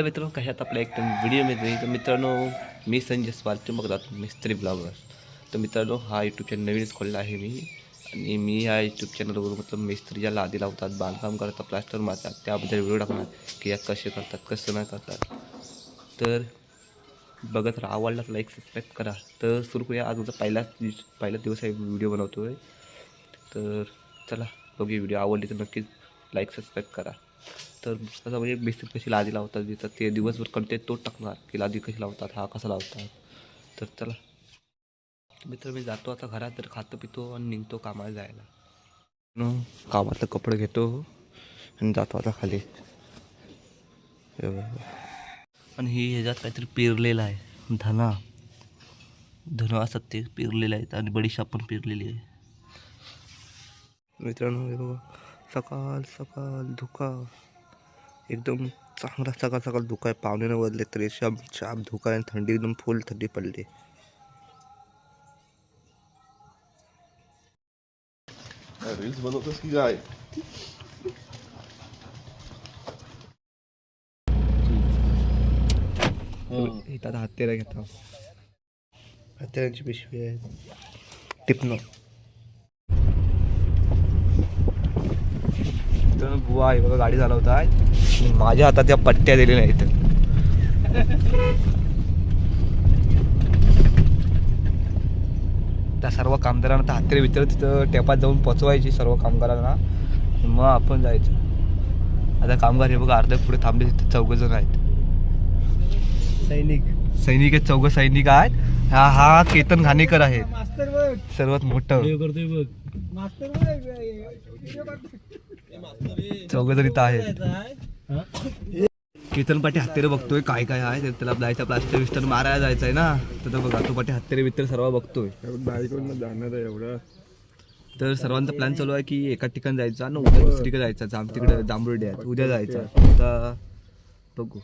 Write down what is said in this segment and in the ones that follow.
मित्रांनो कशात आपल्या एक व्हिडिओमध्ये तर मित्रांनो मी संजय स्वाल तुम्ही बघतात मिस्त्री ब्लॉगर. तर मित्रांनो हा यूट्यूब चॅनल नवीनच खोलला आहे मी. आणि मी ह्या यूट्यूब चॅनलवर मतलब मिस्त्री ज्या लादी लावतात, बांधकाम करतात, प्लास्टर मारतात त्याबद्दल व्हिडिओ टाकणार की यात कसे करतात कसं नाही करतात. तर बघत राहा, आवडला तर लाईक सबस्क्राईब करा. तर सुरू करूया. आज माझा पहिला दिवस आहे व्हिडिओ बनवतो आहे. तर चला बघूया व्हिडिओ. आवडली तर नक्कीच लाईक सबस्क्राईब करा. तर कसं म्हणजे बेसिक कशी लादी लावतात तिथं ते दिवसभर कंटेंट तोच टाकणार की लादी कशी लावतात, हा कसा लावतात. तर चला मित्र मी जातो आता घरात, तर खातो पितो आणि निघतो कामाला जायला. कामातलं कपडे घेतो आणि जातो आता खाली. आणि ही ह्याच्यात काहीतरी पेरलेलं आहे, धना असतात ते पेरलेलं आहेत आणि बडीशाप पण पेरलेली आहे. मित्रांनो हे बघा, सकाळ सकाळ धुका एकदम चांगला, सकाळ सकाळ धुका आहे. 9:15 वाजले तरी शाम धुका आहे. थंडी एकदम फुल थंडी पडली. रील्स बनवतोस की काय? इथं हत्यारा घेता, हत्यारांची पिशवी आहे, टिपणं. तर बुवा आहे बघा गाडी चालवत आहे. माझ्या हातात या पट्ट्या दिलेल्या आहेत. त्या सर्व कामगारांना तर हत्यारे विचार तिथं टेपात जाऊन पोचवायची सर्व कामगारांना, मग आपण जायचं. आता कामगार हे बघा अर्ध्या पुढे थांबले, तिथे 4 जण आहेत. सैनिक आहेत, 4 सैनिक आहेत. हा केतन घाणेकर आहे सर्वात मोठं. 4 जण इथं आहेत. केतन पाठी हत्यारे बघतोय काय काय आहे. त्याला जायचं प्लास्टर विस्टर मारायला जायचं आहे ना, तर बघा तो पाठी हत्यारे बित्तर सर्व बघतोय. जाणार आहे एवढं. तर सर्वांचा प्लॅन चालू आहे की एका ठिकाणी जायचं आणि उद्या दुसरीकडे जायचं. तिकडे जांभरुडी आहे, उद्या जायचं. आता बघू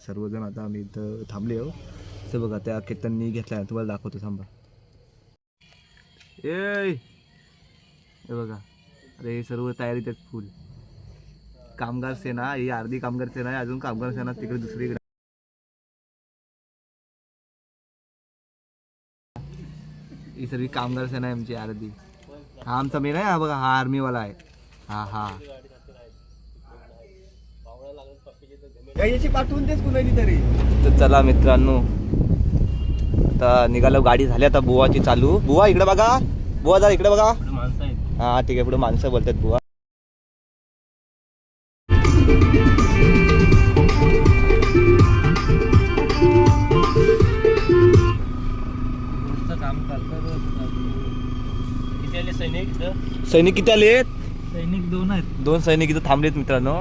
सर्वजण. आता आम्ही इथं थांबले हो. तर बघा त्या केतननी घेतला, तुम्हाला दाखवतो थांबा. हे बघा, अरे हे सर्व तयारीत आहेत फुल. कामगार सेना ही अर्धी कामगार सेना आहे, अजून कामगार सेना तिकडे दुसरीकडे. ही सर्व कामगार सेना आहे आमची अर्धी. हा आमचा मेन आहे. हा बघा, हा आर्मीवाला आहे. हा पाठवून देच कुणाची तरी. तर चला मित्रांनो आता निघालो. गाडी झाली आता बुवाची चालू. बुवा इकडे बघा, बुवा जा इकडे बघा. हा ठीक आहे, पुढे माणसं बोलतात बुवा. सैनिक किती आलेत? सैनिक 2 आहेत. 2 सैनिक इथं थांबलेत मित्रांनो.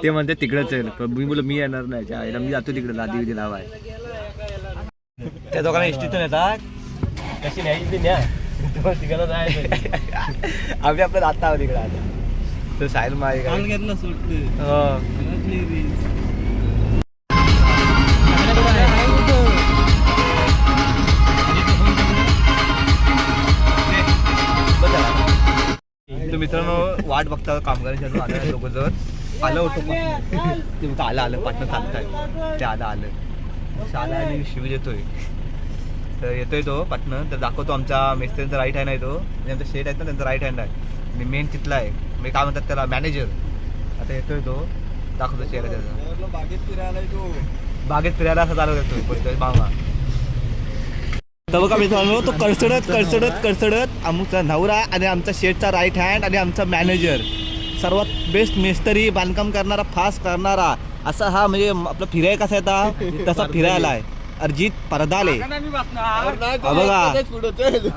ते म्हणते तिकडेच आहे. मी बोल मी येणार नाही, मी जातो तिकडे लादी विधी लावाय. त्या दोघांना एसटीतून येतात. कशी न्यायची न्या तिकडे जायचं. आम्ही आपलं जात आहोत तिकडे. आता तर साहेब माय घेतलं सुटते. तर मित्रांनो वाट बघता कामगारांच्या आलं 2 जण. आलं होतं ते बघा, आलं पाटणं चालतंय. ते आलं शाला आणि शिव येतोय. तर येतोय तो पाटणं. तर दाखवतो आमचा मिस्त्रीचा राईट हँड आहे तो. म्हणजे आमचा शेट आहेत ना, त्यांचा राईट हँड आहे आणि मेन तिथला आहे. म्हणजे काय म्हणतात त्याला, मॅनेजर. आता येतोय तो, दाखवतो चेहरा त्याचा. बागेत फिरायला असं चालू येतोय मामा. तर बघा मित्रांनो तो कडसडत आमचा नवरा आणि आमचा शेटचा राईट हँड आणि आमचा मॅनेजर. सर्वात बेस्ट मिस्त्री, बांधकाम करणारा, फास्ट करणारा असा हा. म्हणजे आपला फिराय कसा येता तसा फिरायला आहे. अरिजित परदाले बघा,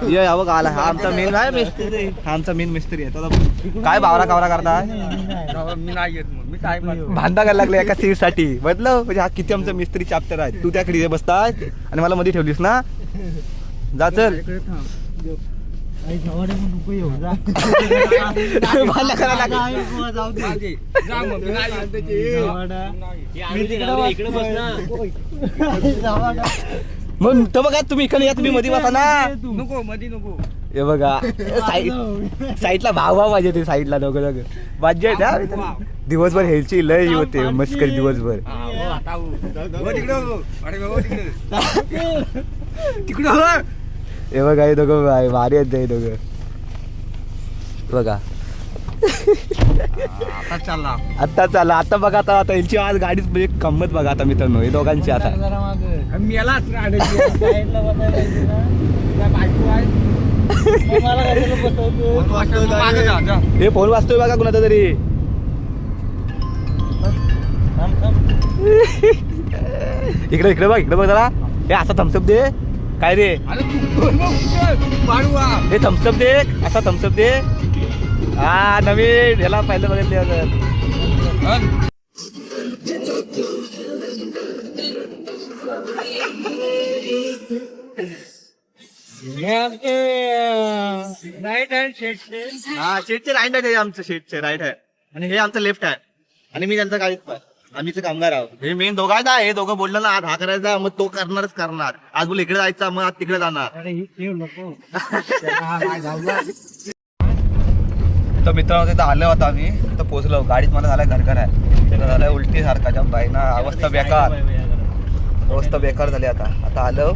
ये बघा आला. हा आमचा मेन आहे मिस्त्री. हा आमचा मेन मिस्त्री आहे. काय बावरा कावरा करता? मी नाही येत, मग मी काय भांडा करायला लागले एका सीट साठी. बदलं म्हणजे हा किती आमचा मिस्त्री चॅप्टर आहे. तू त्या खिडीत बसताय आणि मला मध्ये ठेवलीस ना. जा चल. मग तर बघा तुम्ही इकडे या, तुम्ही मध्ये बसा ना. नको मध्ये नको. हे बघा साईडला भाव पाहिजे ते साईडला दोघं दोघं मज्जा येते हा. दिवसभर ह्याची लय होते मस्करी दिवसभर. हे बघा हे दोघं भारी आहेत हे दोघं बघा. आता चालला आता बघा आता यांची आज गाडीत म्हणजे गंमत बघा आता मित्रांनो हे दोघांची आता. हे फोन वाजतोय बघा कुणाचा तरी. इकडे इकडे बघ इकडे बघ जरा. हे असा थम्सअप दे काय रे हे थम्सअप दे असा थम्सअप दे. हा नवीन ह्याला पहिलं बघितले हा शेटचे राईट आहे आमचं शेटचे राईट आहे आणि हे आमचं लेफ्ट आहे आणि मी त्यांचा गाडीत पण आम्ही ते कामगार आहोत. हे मेन दोघं आहेत हे दोघं बोललं ना आज हा करायचा मग तो करणारच करणार. आज बोल इकडे जायचा मग आज तिकडे जाणार. तर मित्रांनो तिथं आलो होतो आम्ही तिथं पोहोचलो. गाडीत मला झालाय घरघर आहे तिथं झालंय उलटी सारखा जाम बाईना अवस्था बेकार झाली. आता आलो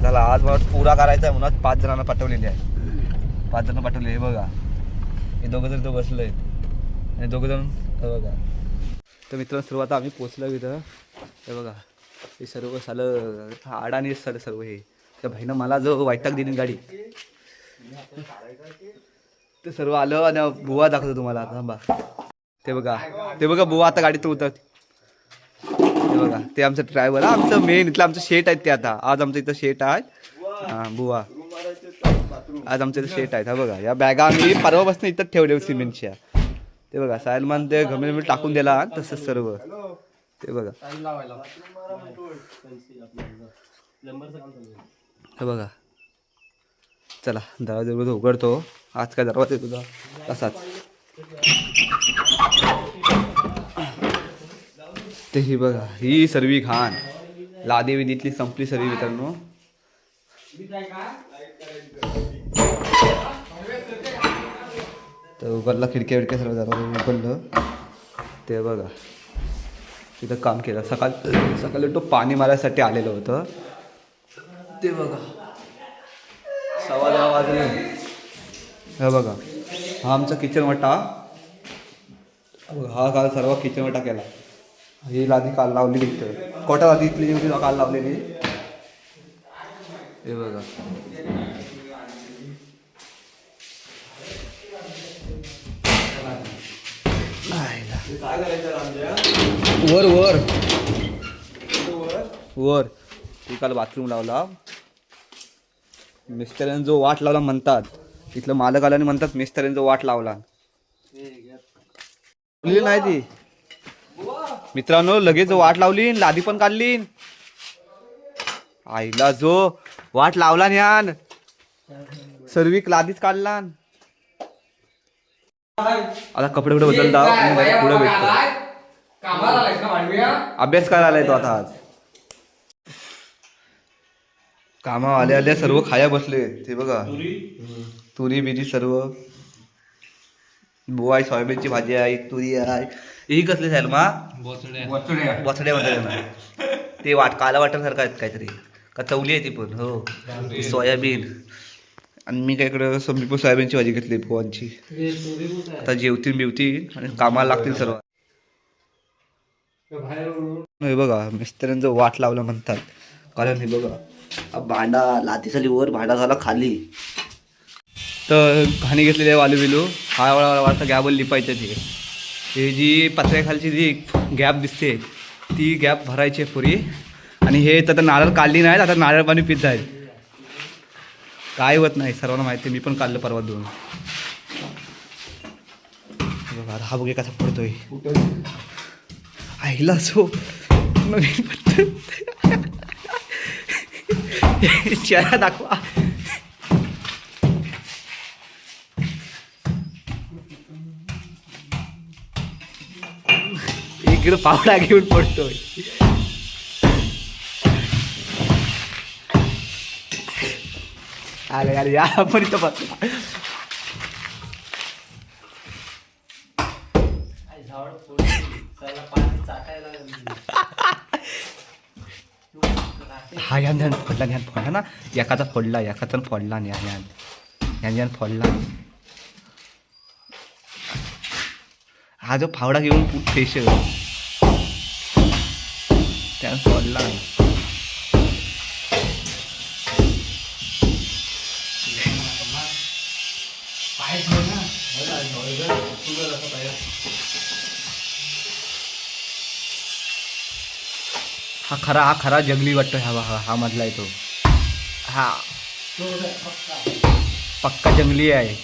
झाला. आज मला पुरा करायचा आहे म्हणून 5 जणांना पाठवलेली आहे. 5 जण पाठवले. हे बघा हे दोघं जण तो बसलोय आणि दोघं जण बघा. तर मित्रांनो सुरुवात आम्ही पोचलो इथं. हे बघा हे सर्व झालं आडाने सर्व हे त्या भाईनं मला जो वैताग दिली गाडी ते सर्व आलं आणि बुवा दाखवतो तुम्हाला. थांबा ते बघा बुवा आता गाडीत उतरत. ते बघा ते आमचं ड्रायव्हर आमचं मेन इथलं आमचं शेट आहेत ते. आता आज आमचं इथं शेट आहे. हां बुवा आज आमचं इथं शेट आहेत. हा बघा या बॅगा आम्ही परवापासून इथं ठेवल्या सिमेंटच्या. ते बघा सायलमान ते घमेल टाकून दिला तसंच सर्व. ते बघा हे बघा. चला दरवाजा उघडतो. आज काय दरवाजा आहे तुझा तसाच. ते ही बघा ही सर्वी घाण लादी विधीतली संपली सर्वी मित्रांनो. तर उघडला खिडक्या सर्व दरवाजा उघडलं. ते बघा तिथं काम केलं. सकाळी तो पाणी मारायसाठी आलेलं होतं. ते बघा 10:15 वाजले. हे बघा हा आमचा किचन वाटा. हा काल सर्व किचन वाटा केला. ही लादी काल लावलेली इथं कोटा लादी इथली होती काल लावलेली. हे बघा वर वर वर ती काल बाथरूम लावला. मिस्त्र्याने जो वाट लावला म्हणतात इथलं मालक आल्याने म्हणतात मिस्त्र्याने जो वाट लावला नाही ती मित्रांनो लगेच वाट लावली लादी पण काढली. आईला जो वाट लावला न्यान सर्विक लादीच काढला. आता कपडे बदलता पुढे भेटतो. अभ्यास करायला आलाय तो आता. आज कामा आल्या सर्व खाया बसले. ते बघा तुरी बिरी सर्व बुवा आहे. सोयाबीनची भाजी आहे. तुरी आहे. ही कसली साहेब मा बोचड्या म्हणतात ते काला वाटण्यासारखं आहेत काहीतरी का चवली आहे ती पण. हो सोयाबीन आणि मी काय इकडं मी पण सोयाबीनची भाजी घेतली बुवांची. आता जेवतील आणि कामाला लागतील सर्व. हे बघा मिस्त्र्यांचं वाट लावलं म्हणतात कारण हे बघा भांडा लादी झाली वर भांडा झाला खाली. तर घाणी घेतलेली वालू बिलू हा वाटतं गॅबल लिपायचं. ते हे जी पत्र्याखालची जी गॅप दिसते ती गॅप भरायची पुरी. आणि हे तर नारळ काढली नाहीत. आता नारळ पाणी पित आहेत. काय होत नाही सर्वांना माहिती. मी पण काढलं परवा 2. बघा हा बघे कसा पडतोय आईला सो नवीन चेहरा दाखवा. इकडं पावडा घेऊन पडतोय. अरे अरे या पण इथं बस. हा ह्यान ह्यान फोडला ह्यान फोडला ना एकाचा फोडला आणि ह्यान ह्यान ह्यान फोडला. हा जो फावडा घेऊन फ्रेश त्यानं फोडला. हा खरा जंगली वाटतो हा मधला आहे तो. हा पक्का जंगली आहे.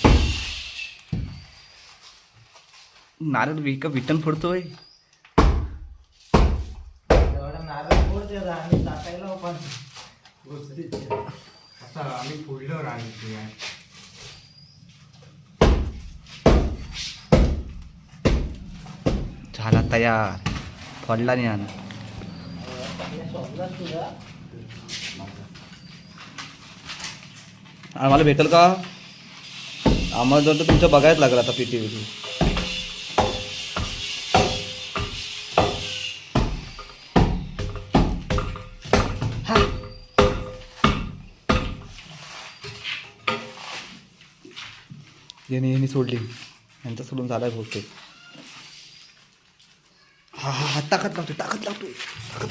नारळ विटन फोडतोय. आम्ही फोडल्यावर झाला तयार. फोडला नाही आण. आम्हाला भेटेल का? आम्हाला जर तर तुमचं बघायच लागलं आता पेटी बिटी. यांनी सोडली. यांचा सोडून झालाय बहुतेक. हा ताकद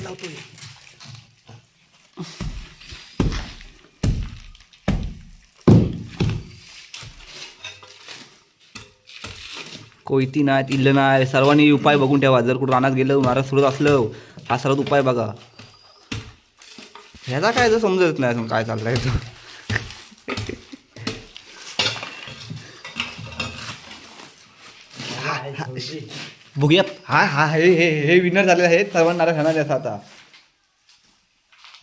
लावतोय. कोयती नाही इल्ल नाही. सर्वांनी उपाय बघून ठेवा. जर कुठं रानात गेलं नारळ सुरत असलं हा सर्वात उपाय बघा. ह्याचा काय जर समजत नाही अजून काय चाललंय तो. बघूया. हे विनर झालेले आहेत. सर्वांना नारळ खाणार आहे आता.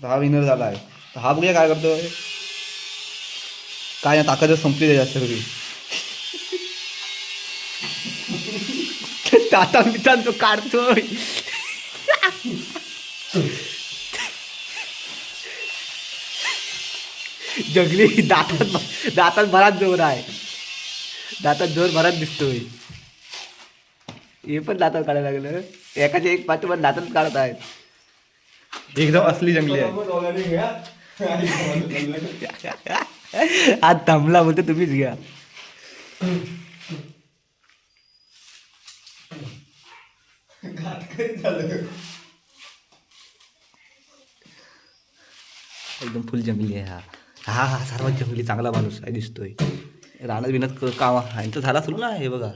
हा विनर झाला आहे. हा बघूया काय करतोय. काय ना ताकद संपली आहे जास्त सगळी. ताता मिठान तो काढतोय. जंगली दातात भरात जोर आहे. दातात जोर भरात दिसतोय. हे पण दातात काढायला लागलं. एकाचे एक पाच पण दातात काढत आहेत. एकदम असली जंगली आहे. आज थांबला बोलते तुम्हीच घ्या. एकदम फुल जंगली आहे हा सर्वात जंगली चांगला माणूस आहे दिसतोय. रानात बिनात काम यांचं झाला सुरू ना. हे बघा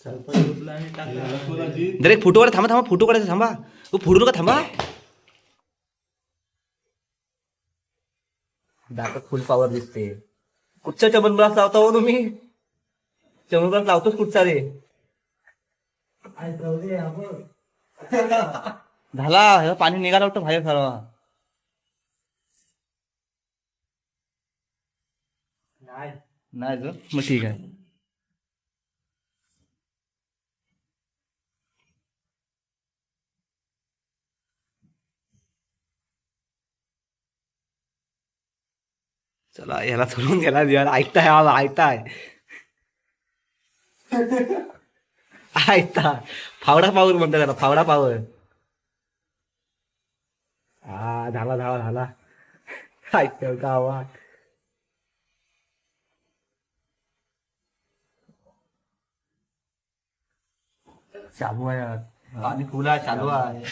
जर एक फोटो काढा. थांबा फोटो काढायचा. थांबा फोटो नका. थांबा दातात फुल पॉवर दिसते. कुठच्या चमनब्रास लावता हो तुम्ही? चमनब्रास लावतोच कुठचा रे. झाला पाणी निघालं वाटतं बाहेर सर्व. नाही जो मग ठीक आहे. चला याला सोडून गेला. ऐकताय फावडा पावर म्हणतो त्याला. फावडा पावर. हा झाला. ऐकतो का आवाज. चालू आहे आणि फुला चालू आहे.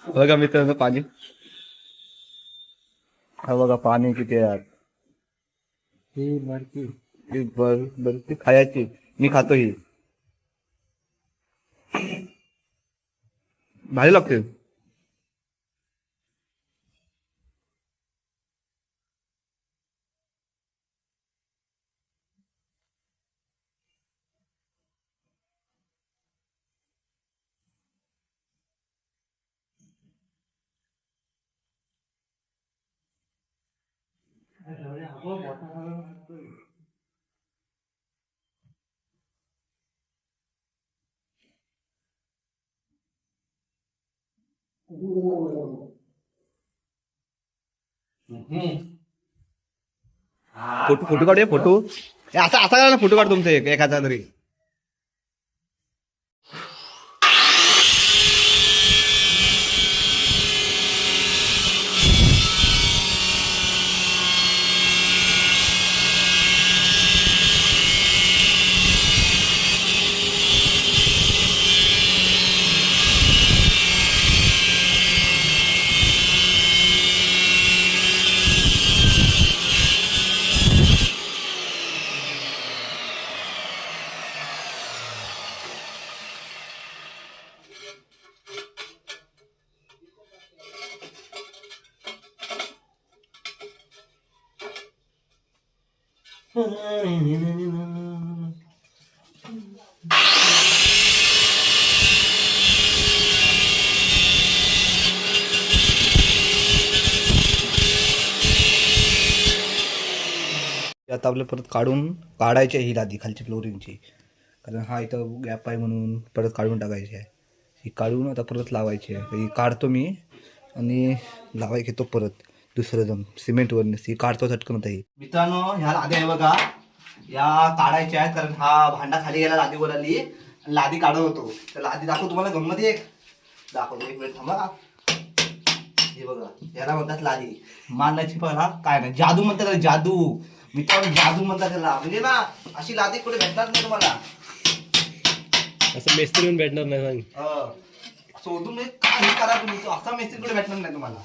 बघा मित्रांनो पाणी. हा बघा पाणी किती आहे. ही बरकी खायची. मी खातो ही. भारी लागते. फोटो फोटो काढूया फोटो. असा असा करा ना फोटो काढ तुमचा एखादा तरी. आता आपलं परत काढायची आहे ही लादी खालची फ्लोरिंगची, कारण हा इथं गॅप आहे म्हणून परत काढून टाकायची आहे. ही काढून आता परत लावायची आहे. ही काढतो मी आणि लावायची घेतो परत दुसरं जम सिमेंटवरनं. ही काढतो झटकन होता. ही मित्रांनो ह्या लाद्या आहे बघा, या काढायच्या आहेत कारण हा भांडा खाली गेला लादीवर आली. लादी काढत होतो तर लादी दाखव तुम्हाला गंमत एक दाखवतो. एक मिनिट थांबा. हे बघा याला म्हणतात लादी. मारण्याची पण हा काय नाही जादू म्हणतात त्याला, जादू. मित्रांनो जादू म्हणतात त्याला. म्हणजे ना अशी लादी कुठे भेटणार नाही तुम्हाला. असं मेस्त्री येऊन भेटणार नाही. शोधून काय करा तुम्ही, असा मेस्त्री कुठे भेटणार नाही तुम्हाला.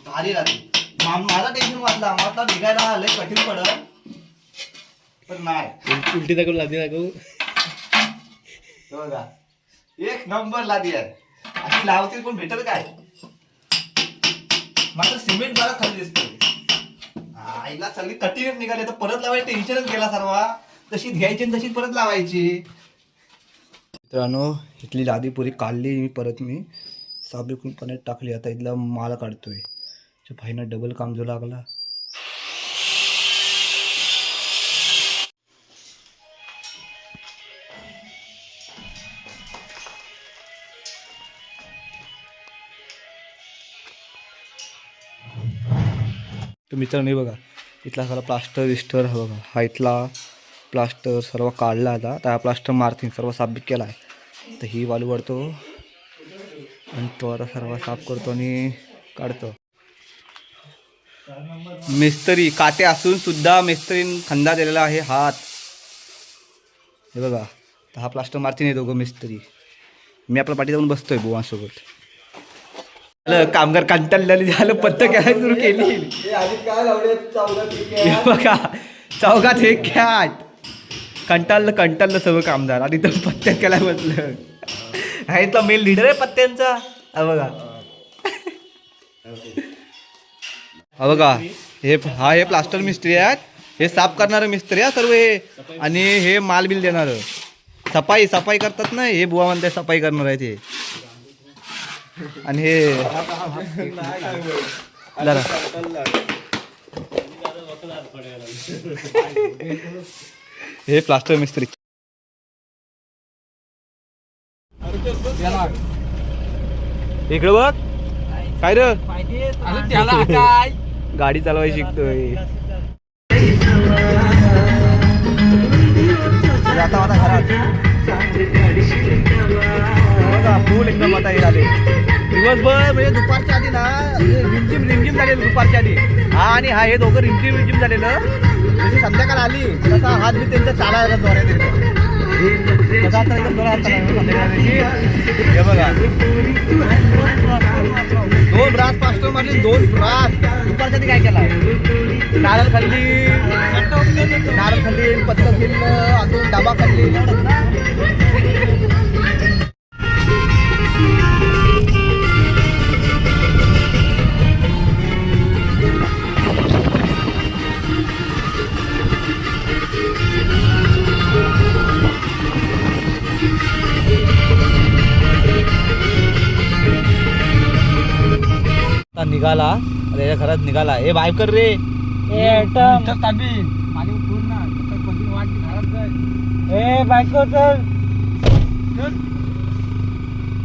भारी लादी. माझा टेन्शन वाटला, मला निघायला लय कठीण पडत पण नाही. उलटी दाखवून लादी दाखवू बघा एक नंबर लादी आहे. अशी लावतील पण भेटेल काय. मात्र सिमेंट मला खाली दिसतोय. आईला सगळी कठीणच निघाली तर परत लावायची टेन्शनच गेला सर्व. तशीच घ्यायची आणि तशीच परत लावायची. मित्रांनो इथली लादी पुरी काढली मी, परत मी साबण पाण्यात टाकली. आता इथला माल काढतोय. भाईनं डबल काम जो लागला. तर मित्रांनो बघा इथला सगळा प्लास्टर विस्टर हा बघा, हा इथला प्लास्टर सर्व काढला. आता त्या प्लास्टर मारतीन सर्व साफ केला आहे. तर ही वालू वाढतो आणि तो आता सर्व साफ करतो आणि काढतो. मिस्त्री काटे असून सुद्धा मिस्त्रीन खंदा दिलेला आहे हात. हे बघा तर हा प्लास्टर मारतीन दोघं मिस्त्री. मी आपल्या पाठी जाऊन बसतोय बुवांसोबत. कामगार कंटाळलेली झालं, पत्ते काय सुरू केली. बघा चौघात हे कॅट कंटाळलं सगळं कामदार आणि तो पत्त्यात केला म्हटलं. हा इथला मेन लीडर आहे पत्त्यांचा. बघा हा बघा हे प्लास्टर मिस्त्री आहेत. हे साफ करणारे मिस्त्री आहे सर्व हे. आणि हे माल बिल देणार सफाई करतात ना, हे बुवा म्हणते सफाई करणार आहे ते. आणि हे हे प्लास्टर मिस्त्री. इकडे बघ काय रे, गाडी चालवायला शिकतोय. आता आता घरात फुल एकदम आता हे आले दिवसभर. म्हणजे दुपारच्या आधी ना रिमझिम झालेलं दुपारच्या आधी. हा आणि हा हे दोघं रिमझिम झालेलं. जशी संध्याकाळ आली तसा हात मी त्यांचा चालायला जोरात येतो. तसा आता एकदम जोरात संध्याकाळी. हे बघा 2 ब्रास पास्टर मारली, 2 ब्रास. दुपारच्या आधी काय केला, नारळ खाल्ली, पत्ता केलं, अजून डाबा खाल्ली. निघाला त्याच्या घरात निघाला. हे बाय कर रे,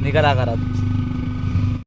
निघाला घरात